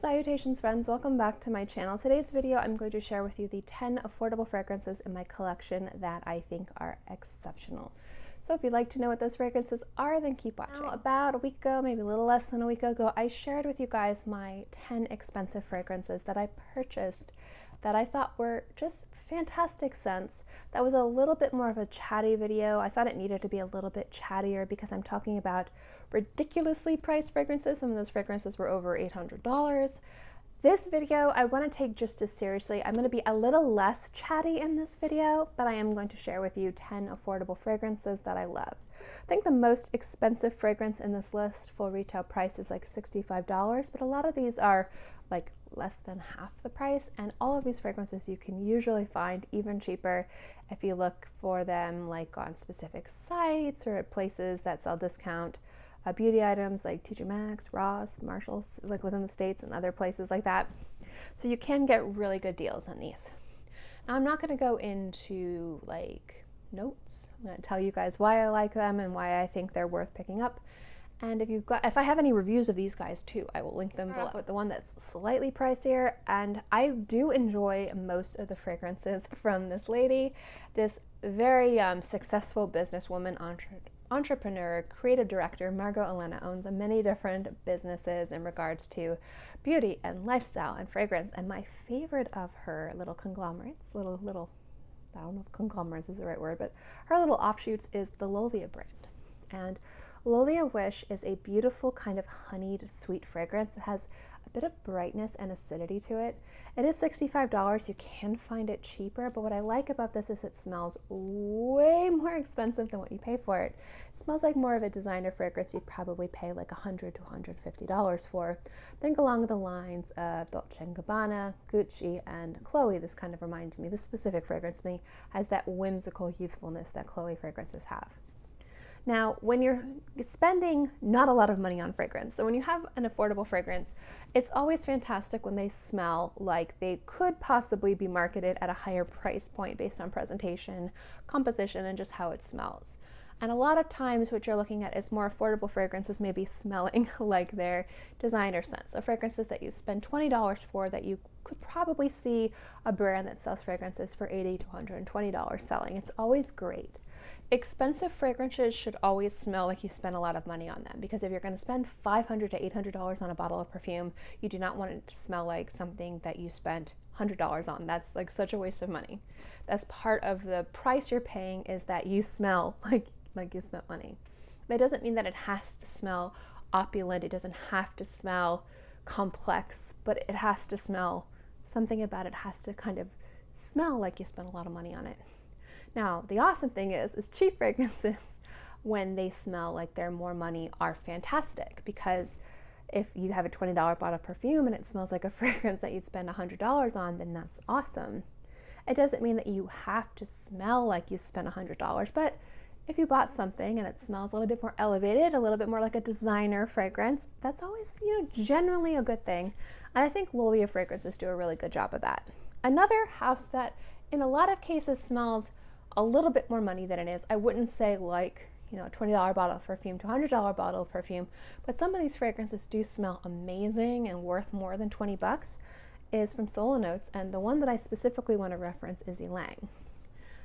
Salutations friends, welcome back to my channel. Today's video I'm going to share with you the 10 affordable fragrances in my collection that I think are exceptional. So if you'd like to know what those fragrances are, then keep watching. Now, about a week ago, maybe a little less than a week ago, I shared with you guys my 10 expensive fragrances that I purchased that I thought were just fantastic scents. That was a little bit more of a chatty video. I thought it needed to be a little bit chattier because I'm talking about ridiculously priced fragrances. Some of those fragrances were over $800. This video I want to take just as seriously. I'm going to be a little less chatty in this video, but I am going to share with you 10 affordable fragrances that I love. I think the most expensive fragrance in this list, full retail price, is like $65, but a lot of these are like less than half the price, and all of these fragrances you can usually find even cheaper if you look for them like on specific sites or at places that sell discount beauty items like TJ Maxx, Ross, Marshalls, like within the States and other places like that. So you can get really good deals on these. Now I'm not going to go into like notes. I'm going to tell you guys why I like them and why I think they're worth picking up. And if I have any reviews of these guys too, I will link them below. But the one that's slightly pricier, and I do enjoy most of the fragrances from this lady, this very successful businesswoman, entrepreneur, creative director. Margot Elena owns many different businesses in regards to beauty and lifestyle and fragrance. And my favorite of her little conglomerates, little, I don't know if conglomerates is the right word, but her little offshoots is the Lolia brand. And Lolia Wish is a beautiful kind of honeyed sweet fragrance that has a bit of brightness and acidity to it. It is $65. You can find it cheaper, but what I like about this is it smells way more expensive than what you pay for it. It smells like more of a designer fragrance you'd probably pay like $100 to $150 for. Think along the lines of Dolce & Gabbana, Gucci, and Chloe. This kind of reminds me, this specific fragrance to me has that whimsical youthfulness that Chloe fragrances have. Now, when you're spending not a lot of money on fragrance, so when you have an affordable fragrance, it's always fantastic when they smell like they could possibly be marketed at a higher price point based on presentation, composition, and just how it smells. And a lot of times what you're looking at is more affordable fragrances maybe smelling like their designer scents. So fragrances that you spend $20 for that you could probably see a brand that sells fragrances for $80 to $120 selling. It's always great. Expensive fragrances should always smell like you spent a lot of money on them, because if you're going to spend $500 to $800 on a bottle of perfume, you do not want it to smell like something that you spent $100 on. That's like such a waste of money. That's part of the price you're paying, is that you smell like you spent money. That doesn't mean that it has to smell opulent. It doesn't have to smell complex, but it has to smell, something about it has to kind of smell like you spent a lot of money on it. Now, the awesome thing is cheap fragrances, when they smell like they're more money, are fantastic, because if you have a $20 bottle of perfume and it smells like a fragrance that you'd spend $100 on, then that's awesome. It doesn't mean that you have to smell like you spent $100, but if you bought something and it smells a little bit more elevated, a little bit more like a designer fragrance, that's always, generally a good thing. And I think Lolia fragrances do a really good job of that. Another house that in a lot of cases smells a little bit more money than it is, I wouldn't say like, a $20 bottle of perfume to $100 bottle of perfume, but some of these fragrances do smell amazing and worth more than 20 bucks, is from Solo Notes, and the one that I specifically want to reference is Ylang.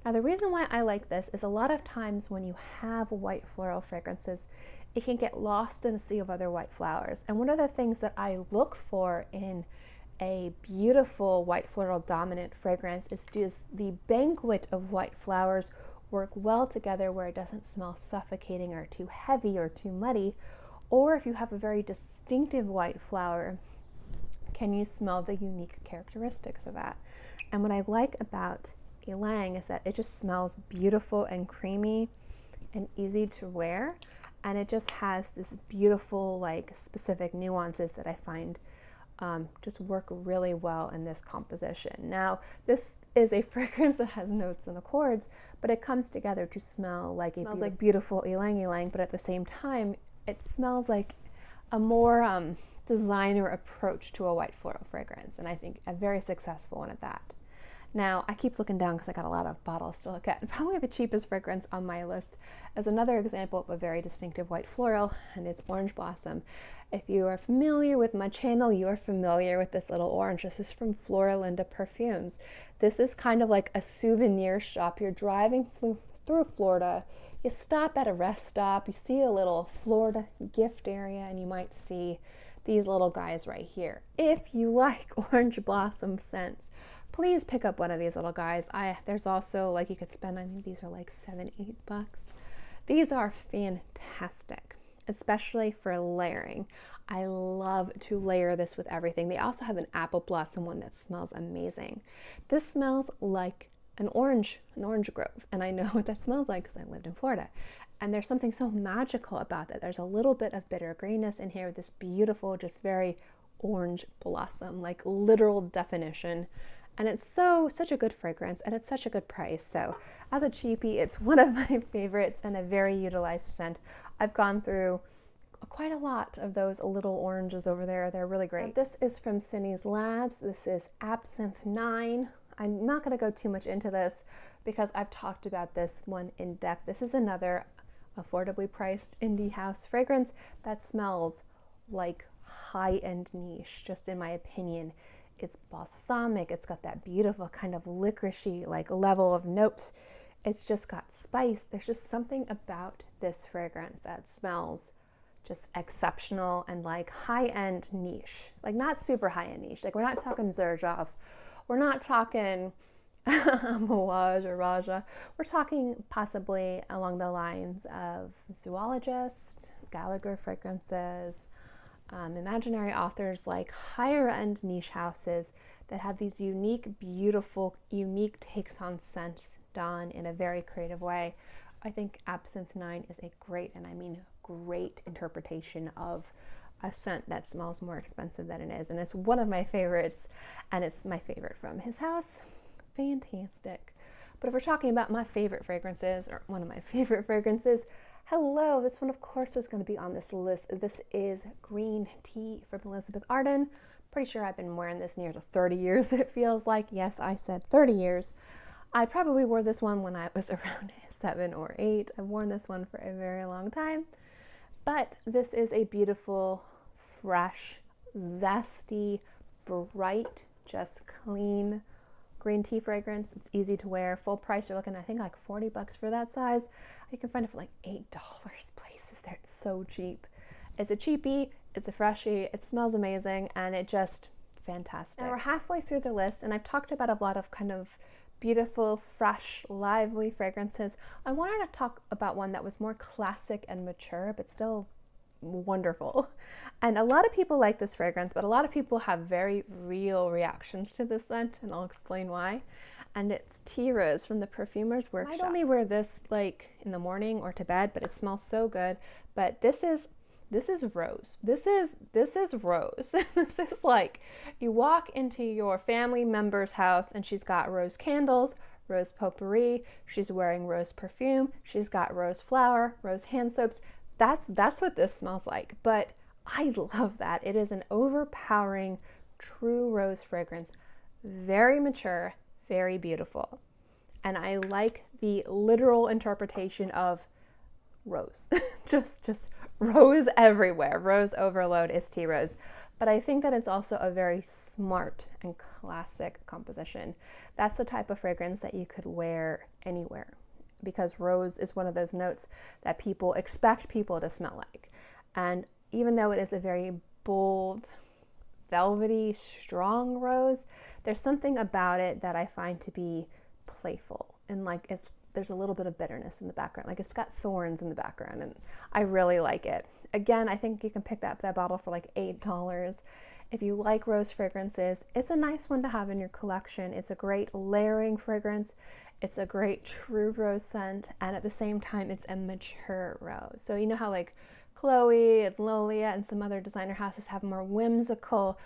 Now, the reason why I like this is a lot of times when you have white floral fragrances, it can get lost in a sea of other white flowers. And one of the things that I look for in a beautiful white floral dominant fragrance is just the banquet of white flowers work well together, where it doesn't smell suffocating or too heavy or too muddy. Or if you have a very distinctive white flower, can you smell the unique characteristics of that? And what I like about Ylang is that it just smells beautiful and creamy and easy to wear, and it just has this beautiful like specific nuances that I find just work really well in this composition. Now, this is a fragrance that has notes and accords, but it comes together to smell like beautiful ylang ylang, but at the same time, it smells like a more designer approach to a white floral fragrance, and I think a very successful one at that. Now, I keep looking down because I got a lot of bottles to look at. Probably the cheapest fragrance on my list is another example of a very distinctive white floral, and it's Orange Blossom. If you are familiar with my channel, you are familiar with this little orange. This is from Floralinda Perfumes. This is kind of like a souvenir shop. You're driving through Florida, you stop at a rest stop, you see a little Florida gift area, and you might see these little guys right here. If you like Orange Blossom scents, please pick up one of these little guys. There's also, like, you could spend, I think these are like $7, $8. These are fantastic, especially for layering. I love to layer this with everything. They also have an apple blossom one that smells amazing. This smells like an orange grove, and I know what that smells like because I lived in Florida. And there's something so magical about that. There's a little bit of bitter greenness in here with this beautiful, just very orange blossom, like literal definition. And it's such a good fragrance, and it's such a good price. So as a cheapie, it's one of my favorites and a very utilized scent. I've gone through quite a lot of those little oranges over there. They're really great. This is from Cindy's Labs. This is Absinthe 9. I'm not going to go too much into this because I've talked about this one in depth. This is another affordably priced indie house fragrance that smells like high-end niche, just in my opinion. It's balsamic. It's got that beautiful kind of licoricey like level of notes. It's just got spice. There's just something about this fragrance that smells just exceptional and like high-end niche, like not super high-end niche. Like we're not talking Xerjoff. We're not talking Mouage or Raja. We're talking possibly along the lines of Zoologist, Gallagher Fragrances, imaginary authors, like higher end niche houses that have these unique, beautiful, unique takes on scents done in a very creative way. I think Absinthe 9 is a great, and I mean great, interpretation of a scent that smells more expensive than it is. And it's one of my favorites, and it's my favorite from his house. Fantastic. But if we're talking about my favorite fragrances, or one of my favorite fragrances, hello, this one of course was going to be on this list. This is Green Tea from Elizabeth Arden. Pretty sure I've been wearing this near to 30 years, it feels like. Yes, I said 30 years. I probably wore this one when I was around 7 or 8. I've worn this one for a very long time. But this is a beautiful, fresh, zesty, bright, just clean green tea fragrance. It's easy to wear. Full price, you're looking, I think, like $40 for that size. You can find it for like $8 places there. It's so cheap. It's a cheapie, it's a freshie, it smells amazing, and it just fantastic. Now we're halfway through the list, and I've talked about a lot of kind of beautiful, fresh, lively fragrances. I wanted to talk about one that was more classic and mature, but still wonderful. And a lot of people like this fragrance, but a lot of people have very real reactions to this scent, and I'll explain why. And it's Tea Rose from the Perfumer's Workshop. I'd only wear this like in the morning or to bed, but it smells so good. But this is rose. This is rose. This is like you walk into your family member's house and she's got rose candles, rose potpourri, she's wearing rose perfume, she's got rose flower, rose hand soaps. That's what this smells like. But I love that. It is an overpowering true rose fragrance. Very mature, very beautiful. And I like the literal interpretation of rose. just rose everywhere. Rose overload is Tea Rose. But I think that it's also a very smart and classic composition. That's the type of fragrance that you could wear anywhere, because rose is one of those notes that people expect people to smell like. And even though it is a very bold, velvety, strong rose, there's something about it that I find to be playful, and like there's a little bit of bitterness in the background. Like it's got thorns in the background, and I really like it. Again, I think you can pick that bottle for like $8. If you like rose fragrances, it's a nice one to have in your collection. It's a great layering fragrance. It's a great true rose scent, and at the same time, it's a mature rose. So you know how like Chloe and Lolia and some other designer houses have more whimsical,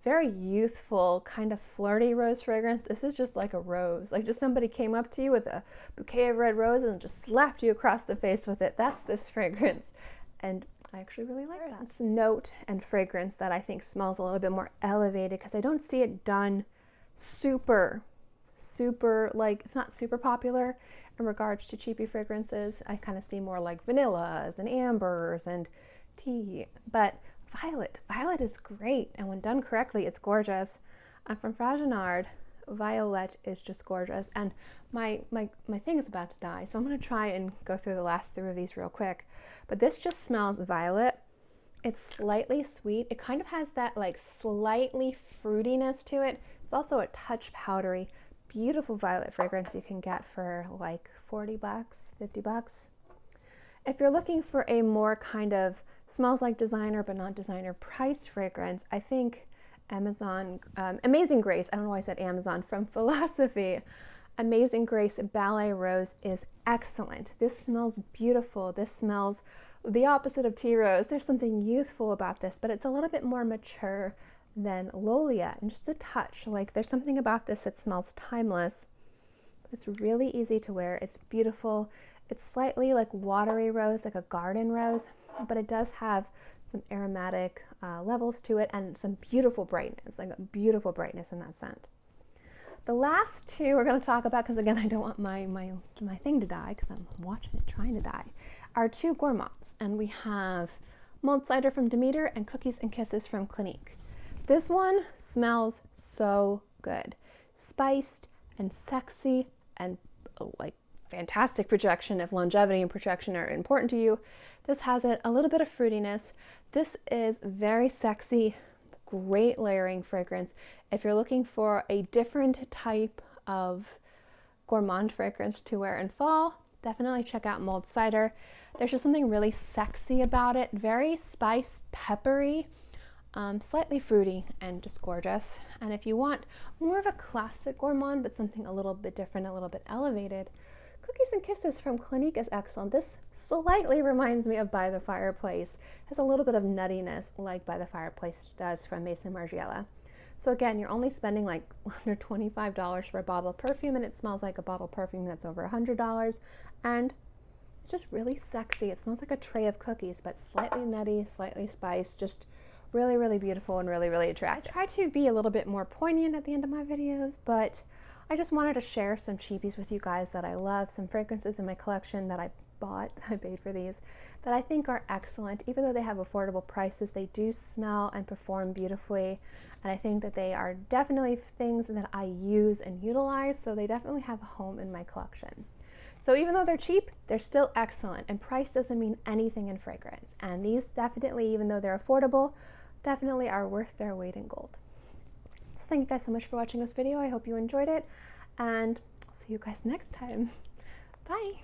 very youthful, kind of flirty rose fragrance. This is just like a rose. Like just somebody came up to you with a bouquet of red roses and just slapped you across the face with it. That's this fragrance. And I actually really like that. It's note and fragrance that I think smells a little bit more elevated, because I don't see it done super super, like, it's not super popular in regards to cheapy fragrances. I kind of see more like vanillas and ambers and tea, but violet is great, and when done correctly, it's gorgeous. I'm from Fragonard. Violet is just gorgeous, and my thing is about to die, so I'm going to try and go through the last 3 of these real quick. But this just smells violet. It's slightly sweet. It kind of has that like slightly fruitiness to it. It's also a touch powdery. Beautiful violet fragrance you can get for like $40, $50. If you're looking for a more kind of smells like designer but not designer price fragrance, I think Amazing Grace, I don't know why I said Amazon, from Philosophy. Amazing Grace Ballet Rose is excellent. This smells beautiful. This smells the opposite of tea rose. There's something youthful about this, but it's a little bit more mature than Lolia, and just a touch. Like, there's something about this that smells timeless. It's really easy to wear. It's beautiful. It's slightly like watery rose, like a garden rose, but it does have some aromatic levels to it and some beautiful brightness, like a beautiful brightness in that scent. The last 2 we're going to talk about, because again, I don't want my thing to die, because I'm watching it trying to die, are 2 gourmands, and we have mulled cider from Demeter and cookies and kisses from Clinique. This one smells so good, spiced and sexy and like fantastic projection. If longevity and projection are important to you, this has it. A little bit of fruitiness. This is very sexy, great layering fragrance. If you're looking for a different type of gourmand fragrance to wear in fall, definitely check out mulled cider. There's just something really sexy about it. Very spiced, peppery, slightly fruity, and just gorgeous. And if you want more of a classic gourmand, but something a little bit different, a little bit elevated, Cookies and Kisses from Clinique is excellent. This slightly reminds me of By the Fireplace. Has a little bit of nuttiness like By the Fireplace does from Maison Margiela. So again, you're only spending like under $25 for a bottle of perfume, and it smells like a bottle of perfume that's over $100. And it's just really sexy. It smells like a tray of cookies, but slightly nutty, slightly spiced, just really, really beautiful and really, really attractive. I try to be a little bit more poignant at the end of my videos, but I just wanted to share some cheapies with you guys that I love, some fragrances in my collection that I bought, I paid for these, that I think are excellent. Even though they have affordable prices, they do smell and perform beautifully, and I think that they are definitely things that I use and utilize, so they definitely have a home in my collection. So even though they're cheap, they're still excellent, and price doesn't mean anything in fragrance. And these definitely, even though they're affordable, definitely are worth their weight in gold. So thank you guys so much for watching this video. I hope you enjoyed it, and I'll see you guys next time. Bye.